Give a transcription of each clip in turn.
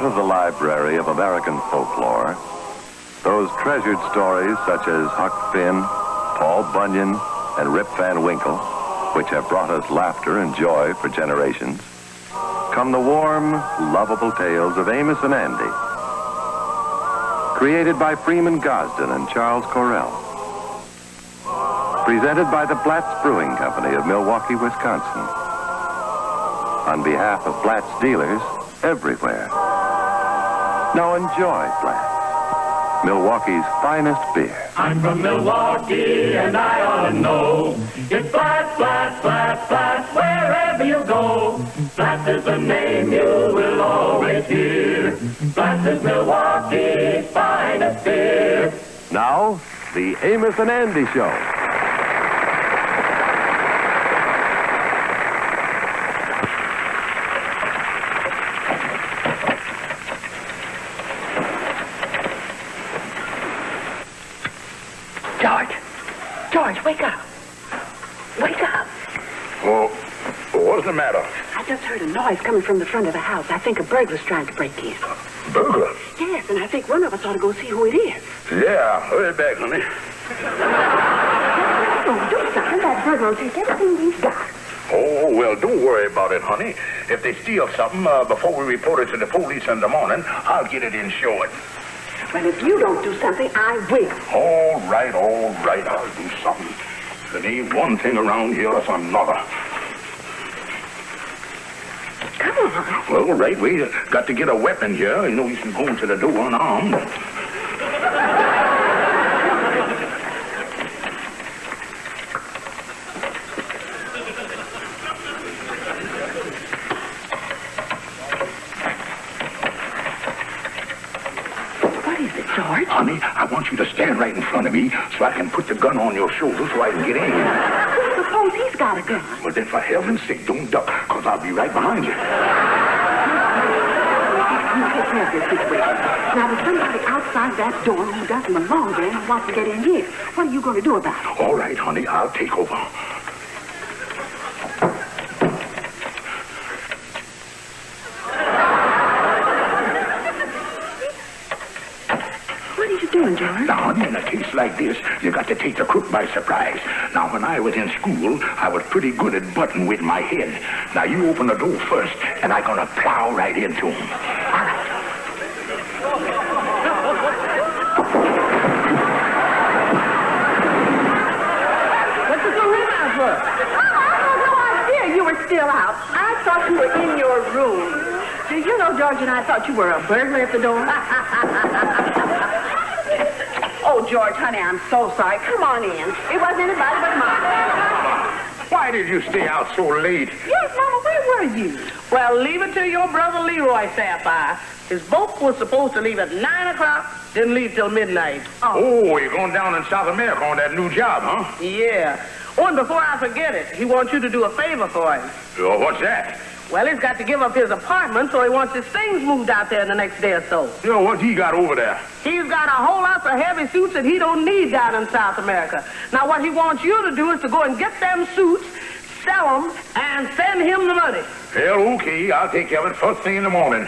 of the library of American folklore, those treasured stories such as Huck Finn, Paul Bunyan, and Rip Van Winkle, which have brought us laughter and joy for generations, come the warm, lovable tales of Amos and Andy, created by Freeman Gosden and Charles Correll, presented by the Blatz Brewing Company of Milwaukee, Wisconsin, on behalf of Blatz dealers everywhere. Now enjoy Blatz, Milwaukee's finest beer. I'm from Milwaukee and I ought to know. It's Blatz, Blatz, Blatz, Blatz, wherever you go. Blatz is the name you will always hear. Blatz is Milwaukee's finest beer. Now, the Amos and Andy Show. George, wake up. Wake up. Oh, what's the matter? I just heard a noise coming from the front of the house. I think a burglar's trying to break in. Burglars? Yes, and I think one of us ought to go see who it is. Yeah, hurry back, honey. Oh, do something. That burglar will take everything he's got. Oh, well, don't worry about it, honey. If they steal something before we report it to the police in the morning, I'll get it insured. Well, if you don't do something, I will. All right, I'll do something. There ain't one thing around here that's another. Come on. Well, right, we got to get a weapon here. You know, you can go into the door unarmed. George? Honey, I want you to stand right in front of me so I can put the gun on your shoulder so I can get in. Suppose he's got a gun. Well, then for heaven's sake, don't duck, because I'll be right behind you. You take care of this situation. Now, there's somebody outside that door who doesn't belong there and wants to get in here. What are you going to do about it? All right, honey, I'll take over. George? Now, honey, in a case like this, you got to take the crook by surprise. Now, when I was in school, I was pretty good at butting with my head. Now, you open the door first, and I'm going to plow right into him. All right. What's the room out for? I had no idea you were still out. I thought you were in your room. Do you know, George and I thought you were a burglar at the door? Oh, George, honey, I'm so sorry. Come on in. It wasn't anybody but Mama. Why did you stay out so late? Yes, Mama, where were you? Well, leave it to your brother Leroy, Sapphire. His boat was supposed to leave at 9 o'clock, didn't leave till midnight. Oh, you're going down in South America on that new job, huh? Yeah. Oh, and before I forget it, he wants you to do a favor for him. Oh, what's that? Well, he's got to give up his apartment, so he wants his things moved out there in the next day or so. You know, what's he got over there? He's got a whole lot of heavy suits that he don't need down in South America. Now, what he wants you to do is to go and get them suits, sell them, and send him the money. Well, okay, I'll take care of it first thing in the morning.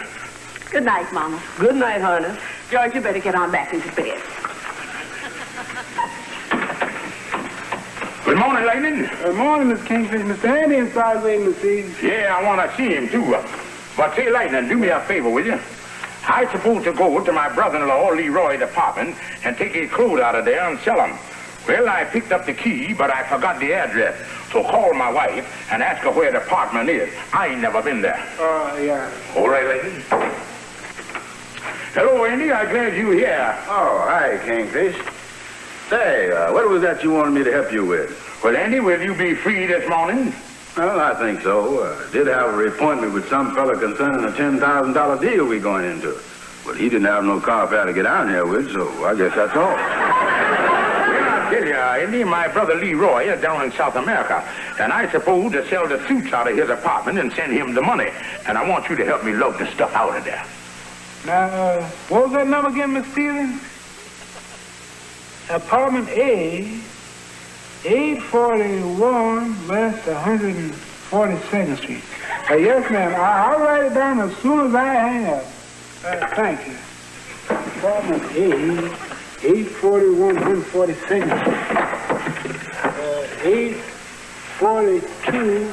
Good night, Mama. Good night, honey. George, you better get on back into bed. Good morning, Lighnin. Good morning, Miss Kingfish. Mr. Andy inside waiting to see you. Yeah, I want to see him, too. But say, Lighnin, do me a favor, will you? I'm supposed to go to my brother-in-law, Leroy's apartment, and take his clothes out of there and sell them. Well, I picked up the key, but I forgot the address. So call my wife and ask her where the apartment is. I ain't never been there. Yeah. All right, Lighnin. Hello, Andy. I'm glad you're here. Oh, hi, Kingfish. Say, what was that you wanted me to help you with? Well, Andy, will you be free this morning? Well, I think so. Did have a appointment with some fella concerning a $10,000 deal we going into. But he didn't have no car fare to get down here with, so I guess that's all. Well, I tell you, Andy, my brother Leroy is down in South America, and I suppose to sell the suits out of his apartment and send him the money. And I want you to help me lug the stuff out of there. Now, what was that number again, Miss Stevens? Apartment A, 841 West 142nd Street. Yes, ma'am. I'll write it down as soon as I hang up. Thank you. Apartment A, 841, 142nd. 842,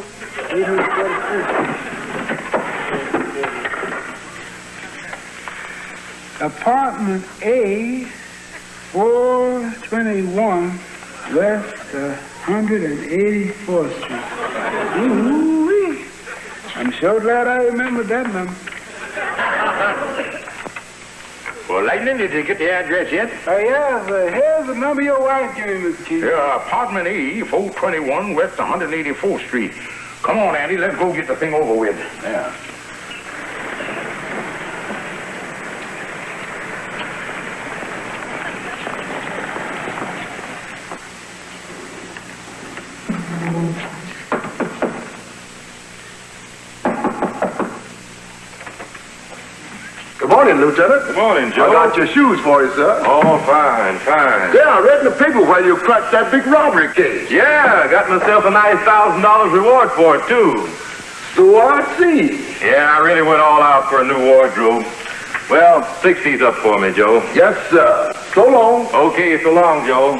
842. Apartment A, 421, West 184th Street. Ooh-wee. I'm so glad I remembered that number. Well, Lighnin, did you get the address yet? Yes, here's the number your wife gave me, Mr. Chief. Apartment E, 421 West 184th Street. Come on, Andy, let's go get the thing over with. Yeah. Good morning, Lieutenant. Good morning, I Joe. got your shoes for you, sir. Oh, fine, fine. Yeah, I read in the paper where you cracked that big robbery case. Yeah, I got myself a nice $1,000 reward for it, too. So I see. Yeah, I really went all out for a new wardrobe. Well, 60's up for me, Joe. Yes, sir. So long. Okay, so long, Joe.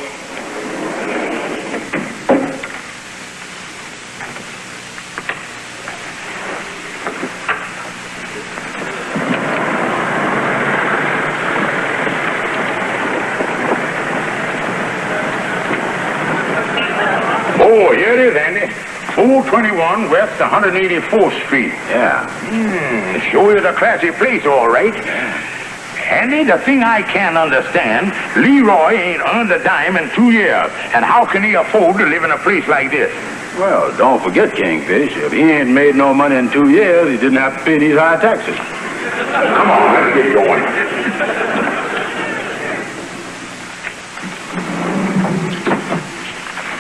Oh, here it is, Andy. 421 West 184th Street. Yeah. Show you the classy place, all right. Andy, the thing I can't understand, Leroy ain't earned a dime in 2 years. And how can he afford to live in a place like this? Well, don't forget, Kingfish, if he ain't made no money in 2 years, he didn't have to pay these high taxes. Come on, let's get going.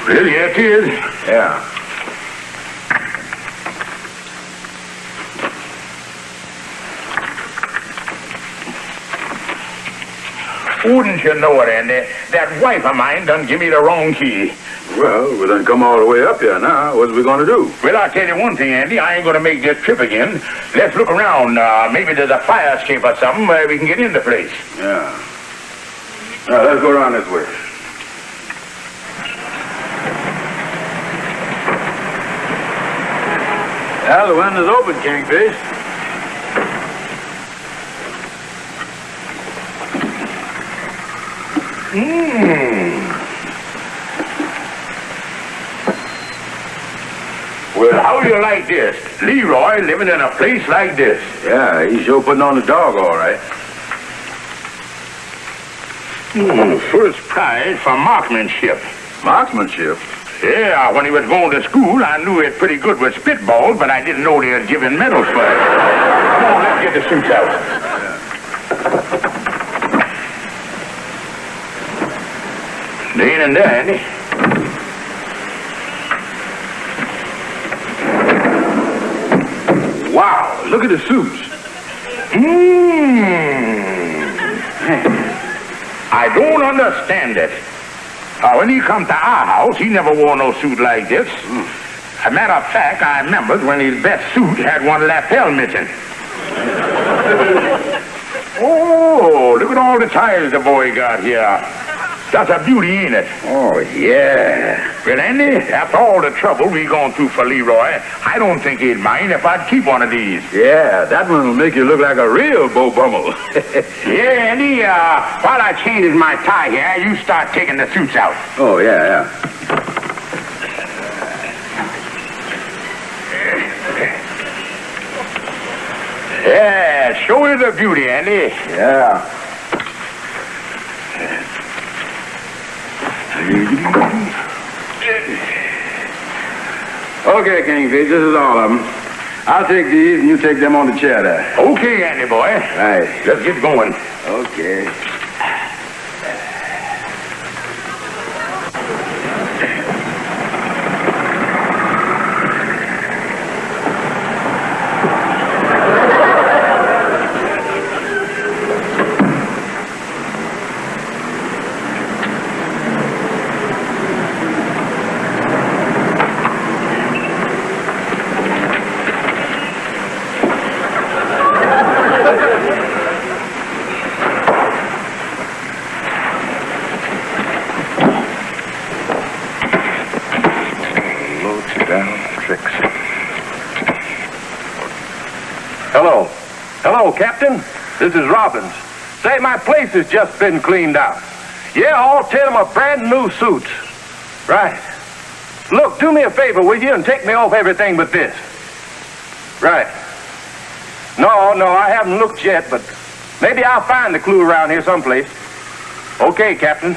Well, here it is. Yeah. Wouldn't you know it, Andy? That wife of mine done give me the wrong key. Well, we done come all the way up here now. What's we gonna do? Well, I'll tell you one thing, Andy. I ain't gonna make this trip again. Let's look around. Maybe there's a fire escape or something where we can get in the place. Yeah. Now, let's go around this way. Well, the window's open, Kingfish. Well, how do you like this? Leroy living in a place like this. Yeah, he's sure putting on the dog, all right. First prize for marksmanship. Marksmanship? Yeah, when he was going to school, I knew it pretty good with spitballs, but I didn't know they had given medals for it. Come on, let's get the suits out. They ain't in there, Andy. Wow, look at the suits. I don't understand it. When he come to our house, he never wore no suit like this. As a matter of fact, I remembered when his best suit had one lapel missing. Oh, look at all the ties the boy got here. That's a beauty, ain't it? Oh, yeah. Well, Andy, after all the trouble we gone through for Leroy, I don't think he'd mind if I'd keep one of these. Yeah, that one will make you look like a real Bo Bummel. Yeah, Andy, while I changes my tie here, you start taking the suits out. Oh, yeah. Yeah, show you the beauty, Andy. Yeah. Okay, Kingfish, this is all of them. I'll take these and you take them on the chair there. Okay, Andy boy. Right. Let's get going. Okay. Hello. Hello, Captain. This is Robbins. Say, my place has just been cleaned out. Yeah, all 10 of my brand new suits. Right. Look, do me a favor, will you, and take me off everything but this. Right. No, I haven't looked yet, but maybe I'll find the clue around here someplace. Okay, Captain.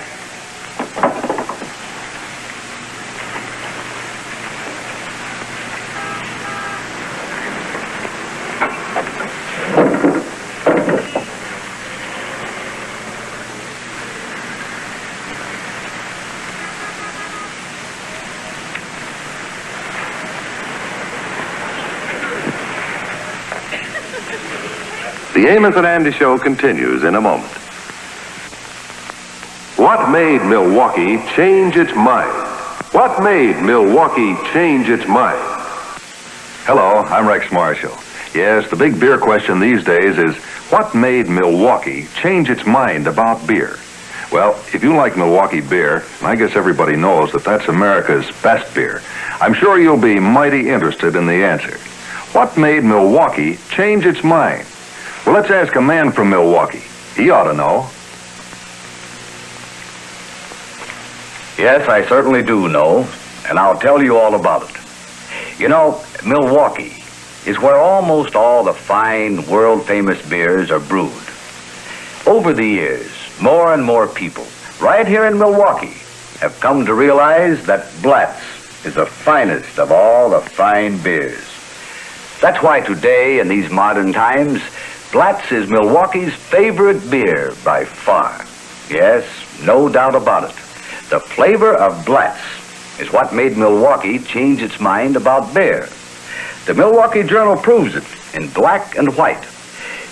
The Amos and Andy show continues in a moment. What made Milwaukee change its mind? What made Milwaukee change its mind? Hello, I'm Rex Marshall. Yes, the big beer question these days is, what made Milwaukee change its mind about beer? Well, if you like Milwaukee beer, and I guess everybody knows that that's America's best beer, I'm sure you'll be mighty interested in the answer. What made Milwaukee change its mind? Well, let's ask a man from Milwaukee. He ought to know. Yes, I certainly do know, and I'll tell you all about it. You know, Milwaukee is where almost all the fine, world-famous beers are brewed. Over the years, more and more people, right here in Milwaukee, have come to realize that Blatz is the finest of all the fine beers. That's why today, in these modern times, Blatz is Milwaukee's favorite beer by far. Yes, no doubt about it. The flavor of Blatz is what made Milwaukee change its mind about beer. The Milwaukee Journal proves it in black and white.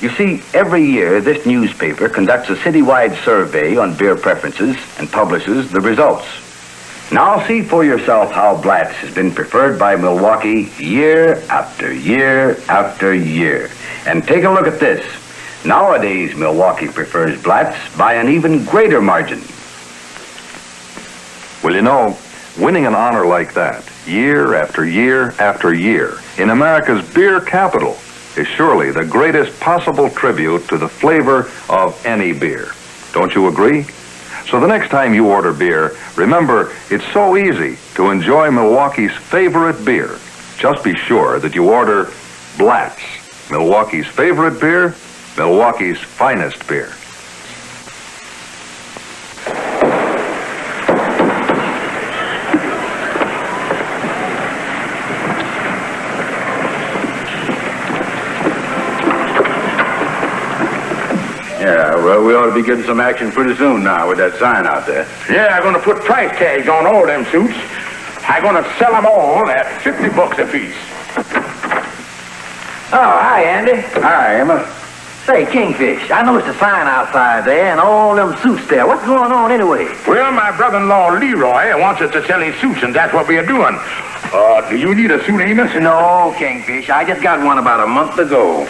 You see, every year this newspaper conducts a citywide survey on beer preferences and publishes the results. Now see for yourself how Blatz has been preferred by Milwaukee year after year after year. And take a look at this. Nowadays, Milwaukee prefers Blatz by an even greater margin. Well, you know, winning an honor like that, year after year after year, in America's beer capital, is surely the greatest possible tribute to the flavor of any beer. Don't you agree? So the next time you order beer, remember, it's so easy to enjoy Milwaukee's favorite beer. Just be sure that you order Blatz, Milwaukee's favorite beer, Milwaukee's finest beer. Yeah, well, we ought to be getting some action pretty soon now with that sign out there. Yeah, I'm going to put price tags on all them suits. I'm going to sell them all at $50 a piece. Oh, hi, Andy. Hi, Amos. Say, Kingfish, I noticed a sign outside there and all them suits there. What's going on anyway? Well, my brother-in-law, Leroy, wants us to sell his suits, and that's what we are doing. Do you need a suit, Amos? No, Kingfish. I just got one about a month ago.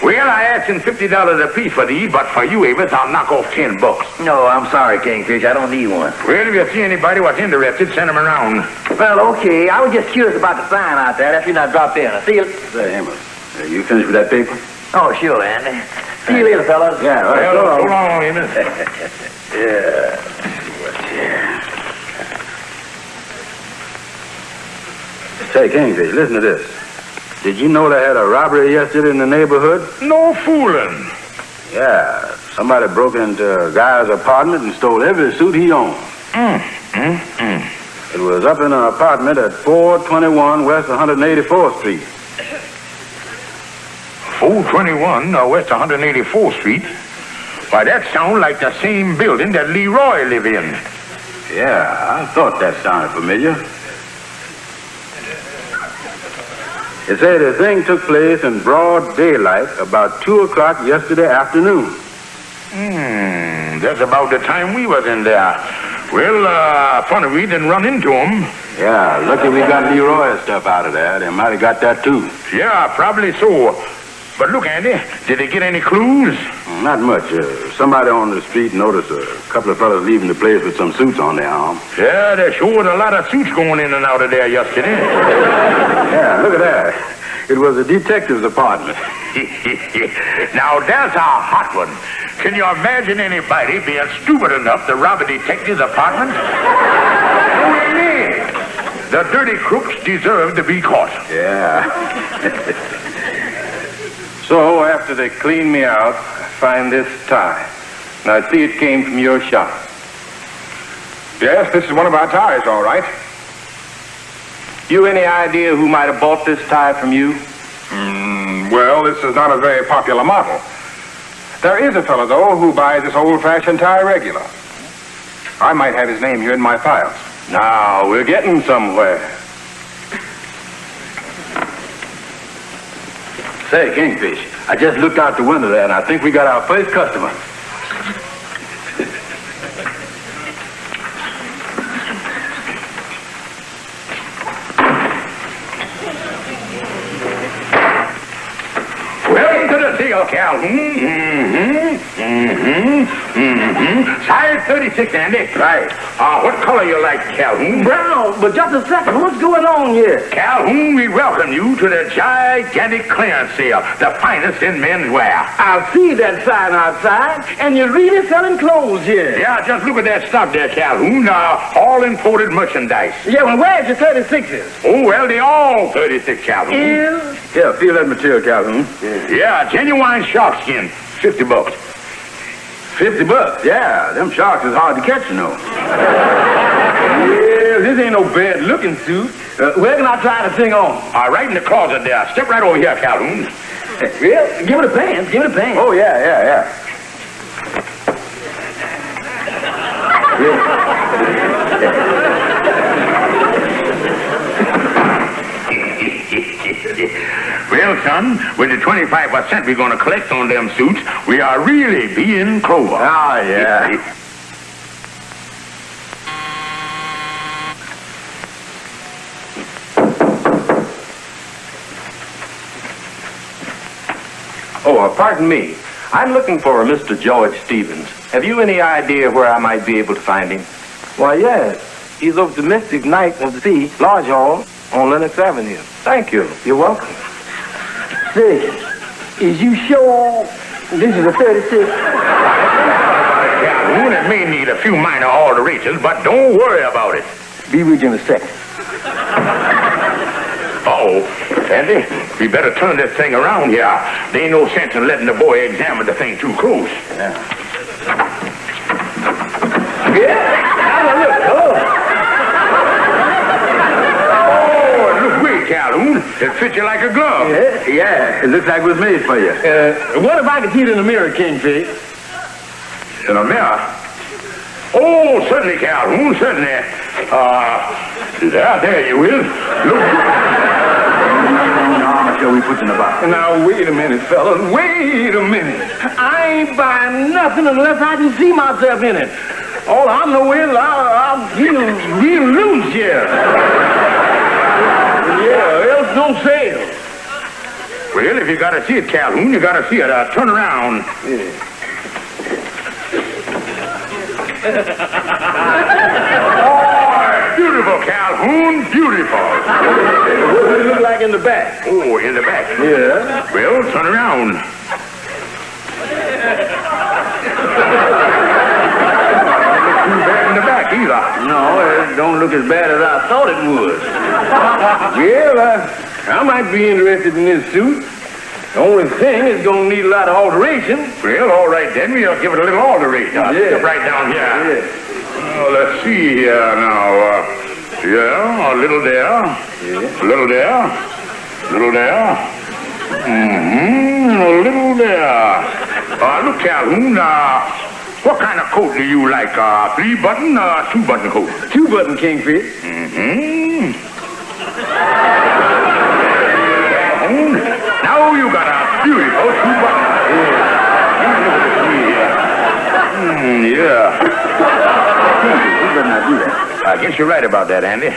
Well, I asked him $50 a piece for these, but for you, Amos, I'll knock off $10. No, I'm sorry, Kingfish. I don't need one. Well, if you see anybody what's interested, send them around. Well, okay. I was just curious about the sign out there. That's when I dropped in. I'll see you. Say, Amos, you finished with that paper? Oh, sure, Andy. See you later, fellas. Yeah, all right. Well, so long, Amos. Yeah. What's here? Say, Kingfish, listen to this. Did you know they had a robbery yesterday in the neighborhood? No fooling. Yeah. Somebody broke into a guy's apartment and stole every suit he owned. It was up in an apartment at 421 West 184th Street. 421 West 184th Street? Why, that sounds like the same building that Leroy lived in. Yeah, I thought that sounded familiar. It said the thing took place in broad daylight about 2 o'clock yesterday afternoon. That's about the time we was in there. Well, funny we didn't run into him. Yeah, lucky we got Leroy's stuff out of there. They might have got that, too. Yeah, probably so. But look, Andy, did they get any clues? Not much. Somebody on the street noticed a couple of fellas leaving the place with some suits on their arm. Yeah, there sure was a lot of suits going in and out of there yesterday. Yeah, look at that. It was a detective's apartment. Now, that's a hot one. Can you imagine anybody being stupid enough to rob a detective's apartment? The dirty crooks deserve to be caught. Yeah. So, after they clean me out, I find this tie. And I see it came from your shop. Yes, this is one of our ties, all right. You any idea who might have bought this tie from you? Well, this is not a very popular model. There is a fellow, though, who buys this old-fashioned tie regular. I might have his name here in my files. Now, we're getting somewhere. Say, Kingfish, I just looked out the window there, and I think we got our first customer. Welcome to the deal, Calhoun. Size 36, Andy. Right. What color you like, Calhoun? Brown, but just a second. What's going on here? Calhoun, we welcome you to the gigantic clearance sale, the finest in men's wear. I see that sign outside, and you're really selling clothes here. Yeah, just look at that stuff there, Calhoun. All imported merchandise. Yeah, well, where's your 36s? Oh, well, they all 36, Calhoun. Yeah, feel that material, Calhoun. Yeah, genuine shark skin, $50. $50? Yeah, them sharks is hard to catch, you know. Yeah, this ain't no bad-looking suit. Where can I try the thing on? Right in the closet there. Step right over here, Calhoun. Well, give it a pants. Give it a pants. Oh, yeah. Well, son, with the 25% we're going to collect on them suits, we are really being clover. Ah, yeah. Oh, pardon me. I'm looking for a Mr. George Stevens. Have you any idea where I might be able to find him? Why, yes. He's of Domestic Night of the Sea, Lodge Hall, on Lenox Avenue. Thank you. You're welcome. Say, is you sure this is a 36? Calhoun, it may need a few minor alterations, but don't worry about it. Be with you in a second. Uh-oh. Andy, we better turn this thing around here. There ain't no sense in letting the boy examine the thing too close. Calhoun, it fits you like a glove. Yeah, it looks like it was made for you. What if I could see it in the mirror, Kingfish? In a mirror? Oh, certainly, Calhoun, certainly. There you is. Look. How much are we putting in the box? Now, wait a minute, fellas. Wait a minute. I ain't buying nothing unless I can see myself in it. All I know is I'll feel real loose here. Yeah, else no sale. Well, if you gotta see it, Calhoun, you gotta see it. Turn around. Oh, beautiful, Calhoun, beautiful. What does it look like in the back? Oh, in the back. Yeah. Well, turn around. Too bad in the back either. No, it don't look as bad as I thought it would. Well, I might be interested in this suit. The only thing is going to need a lot of alteration. Well, all right then. We'll give it a little alteration. Step right down here. Yeah. Oh, let's see here now. Yeah, a little there. A little there. A little there. A little there. Look, Calhoun, what kind of coat do you like? 3-button or 2-button coat? 2-button, Kingfish. Now you got a beautiful 2-button. Yeah. You better not do that. I guess you're right about that, Andy.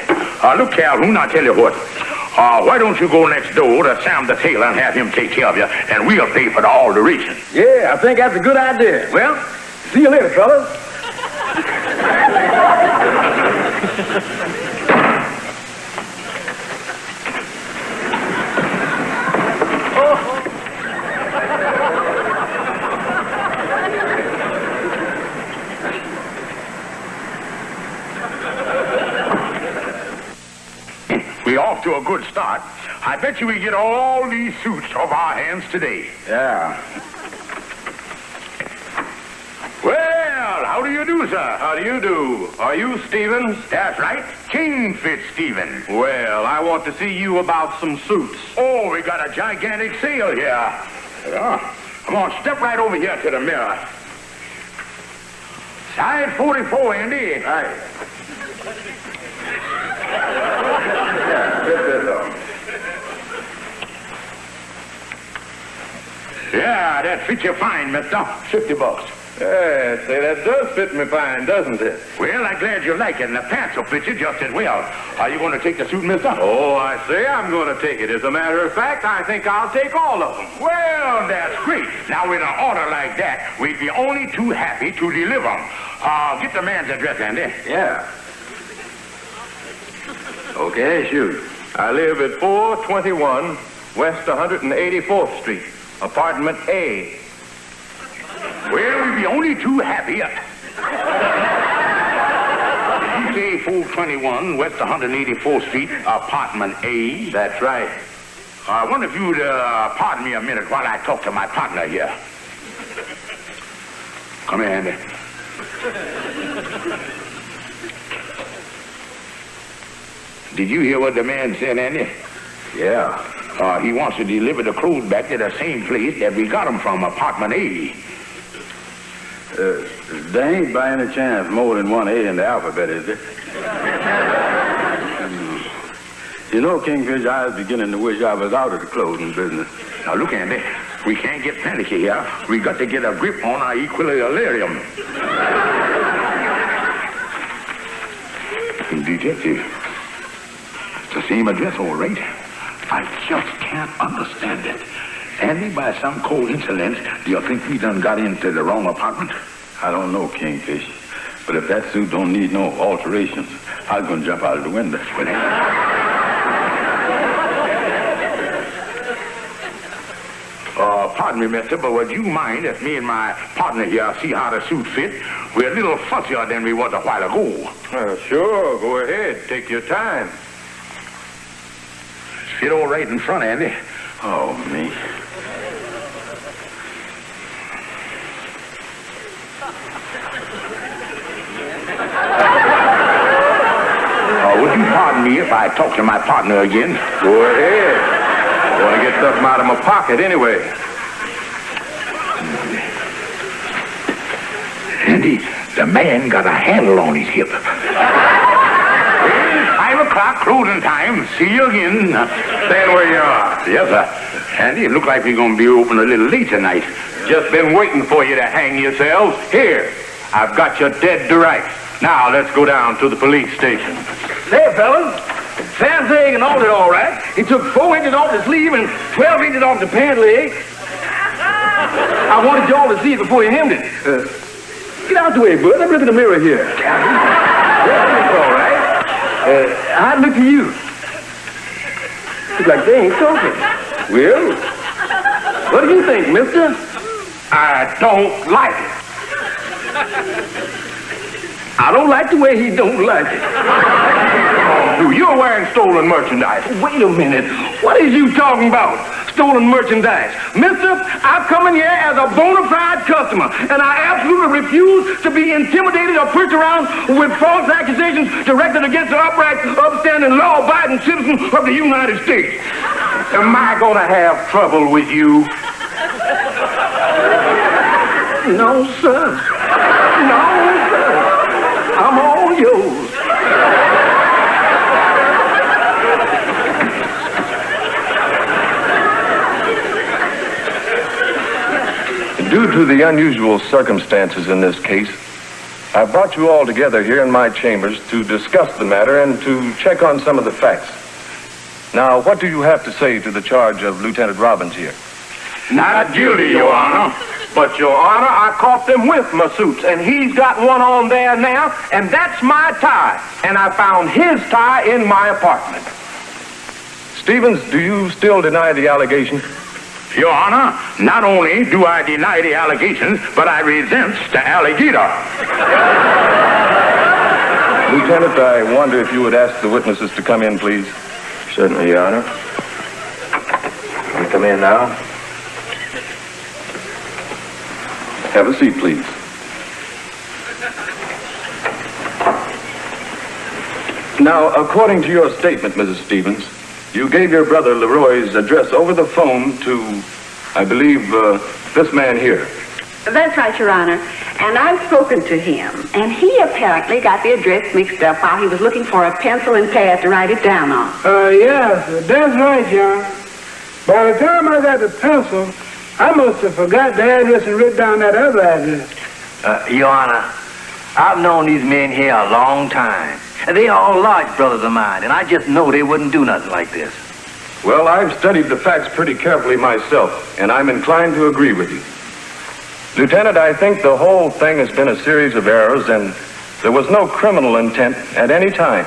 Look, Calhoun, I'll tell you what. Why don't you go next door to Sam the tailor and have him take care of you, and we'll pay for the alteration. Yeah, I think that's a good idea. Well, see you later, fellas. off to a good start. I bet you we get all these suits off our hands today. Yeah. Well, how do you do, sir? How do you do? Are you Stevens? That's right. Kingfish Stevens. Well, I want to see you about some suits. Oh, we got a gigantic sale here. Yeah. Come on, step right over here to the mirror. Size 44, Andy. Right. Yeah, fit this on. Yeah, that fits you fine, mister. $50. Hey, say, that does fit me fine, doesn't it? Well, I'm glad you like it, and the pants will fit you just as well. Are you going to take the suit, mister? Oh, I say I'm going to take it. As a matter of fact, I think I'll take all of them. Well, that's great. Now, with an order like that, we'd be only too happy to deliver them. Get the man's address, Andy. Yeah. Okay, shoot. I live at 421 West 184th Street, apartment A. Well, we'd be only too happy. You say 421 West 184th Street, apartment A? That's right. I wonder if you'd pardon me a minute while I talk to my partner here. Come here, Andy. Did you hear what the man said, Andy? Yeah. He wants to deliver the clothes back to the same place that we got them from, apartment A. There ain't by any chance more than one A in the alphabet, is there? You know, Kingfish, I was beginning to wish I was out of the clothing business. Now, look, Andy, we can't get panicky here. We got to get a grip on our equilibrium. Detective, it's the same address, all right. I just can't understand it. Andy, by some coincidence, do you think we done got into the wrong apartment? I don't know, Kingfish. But if that suit don't need no alterations, I was going to jump out of the window. Well, pardon me, mister, but would you mind if me and my partner here see how the suit fit? We're a little fussier than we was a while ago. Sure, go ahead. Take your time. Fit all right in front, Andy. Oh, me. Would you pardon me if I talk to my partner again? Go ahead. I want to get something out of my pocket anyway. Andy, the man got a handle on his hip. 5 o'clock, closing time. See you again. Stand where you are. Yes, sir. Andy, it looks like we're going to be open a little late tonight. Just been waiting for you to hang yourselves. Here, I've got you dead to rights. Now, let's go down to the police station. There, fellas. Sam's leg and all it all right. He took 4 inches off the sleeve and 12 inches off the pant leg. I wanted y'all to see it before you hemmed it. Get out the way, bud. Let me look in the mirror here. That's all right. I'd look to you. Looks like they ain't talking. Well, what do you think, mister? I don't like it. I don't like the way he don't like it. You're wearing stolen merchandise. Wait a minute. What is you talking about? Stolen merchandise. Mister, I've come in here as a bona fide customer, and I absolutely refuse to be intimidated or pushed around with false accusations directed against the upright, upstanding, law-abiding citizen of the United States. Am I going to have trouble with you? No, sir. No, sir. I'm all yours. Due to the unusual circumstances in this case, I brought you all together here in my chambers to discuss the matter and to check on some of the facts. Now, what do you have to say to the charge of Lieutenant Robbins here? Not guilty, Your Honor. But, Your Honor, I caught them with my suits, and he's got one on there now, and that's my tie. And I found his tie in my apartment. Stevens, do you still deny the allegation? Your Honor, not only do I deny the allegations, but I resent the alligator. Lieutenant, I wonder if you would ask the witnesses to come in, please. Certainly, Your Honor. Can we come in now? Have a seat, please. Now, according to your statement, Mrs. Stevens, you gave your brother Leroy's address over the phone to, I believe, this man here. That's right, Your Honor. And I've spoken to him, and he apparently got the address mixed up while he was looking for a pencil and pad to write it down on. Yes, that's right, John. By the time I got the pencil, I must have forgot the address and written down that other address. Your Honor, I've known these men here a long time. And they are all large brothers of mine, and I just know they wouldn't do nothing like this. Well, I've studied the facts pretty carefully myself, and I'm inclined to agree with you. Lieutenant, I think the whole thing has been a series of errors, and there was no criminal intent at any time.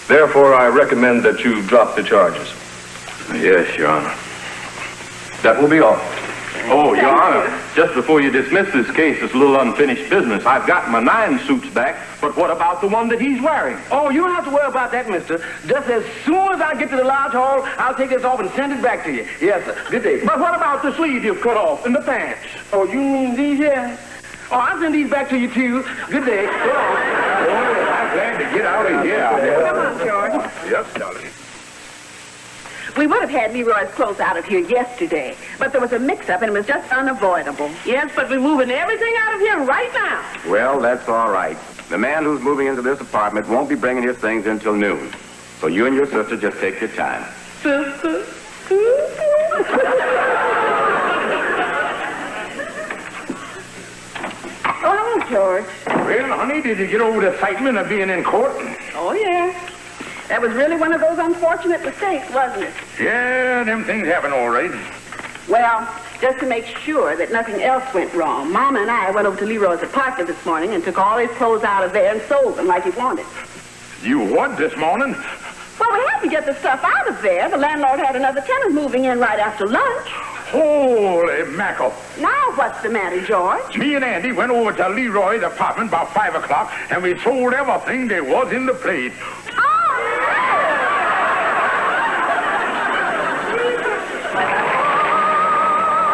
Therefore, I recommend that you drop the charges. Yes, Your Honor. That will be all. Oh, Your Honor, just before you dismiss this case, it's a little unfinished business. I've got my 9 suits back, but what about the one that he's wearing? Oh, you don't have to worry about that, mister. Just as soon as I get to the lodge hall, I'll take this off and send it back to you. Yes, sir. Good day. But what about the sleeve you've cut off and the pants? Oh, you mean these here? Oh, I'll send these back to you, too. Good day. Go on. I'm glad to get out of here. Come on, George. Yes, darling. We would have had Leroy's clothes out of here yesterday, but there was a mix-up and it was just unavoidable. Yes, but we're moving everything out of here right now. Well, that's all right. The man who's moving into this apartment won't be bringing his things until noon. So you and your sister just take your time. Sister? Oh, George. Well, honey, did you get over the excitement of being in court? Oh, yeah. That was really one of those unfortunate mistakes, wasn't it? Yeah, them things happen all right. Well, just to make sure that nothing else went wrong, Mama and I went over to Leroy's apartment this morning and took all his clothes out of there and sold them like he wanted. You what this morning? Well, we had to get the stuff out of there. The landlord had another tenant moving in right after lunch. Holy mackerel. Now what's the matter, George? Me and Andy went over to Leroy's apartment about 5 o'clock, and we sold everything there was in the place.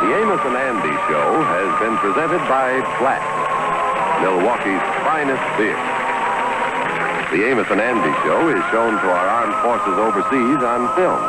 The Amos and Andy Show has been presented by Flat, Milwaukee's finest beer. The Amos and Andy Show is shown to our armed forces overseas on film.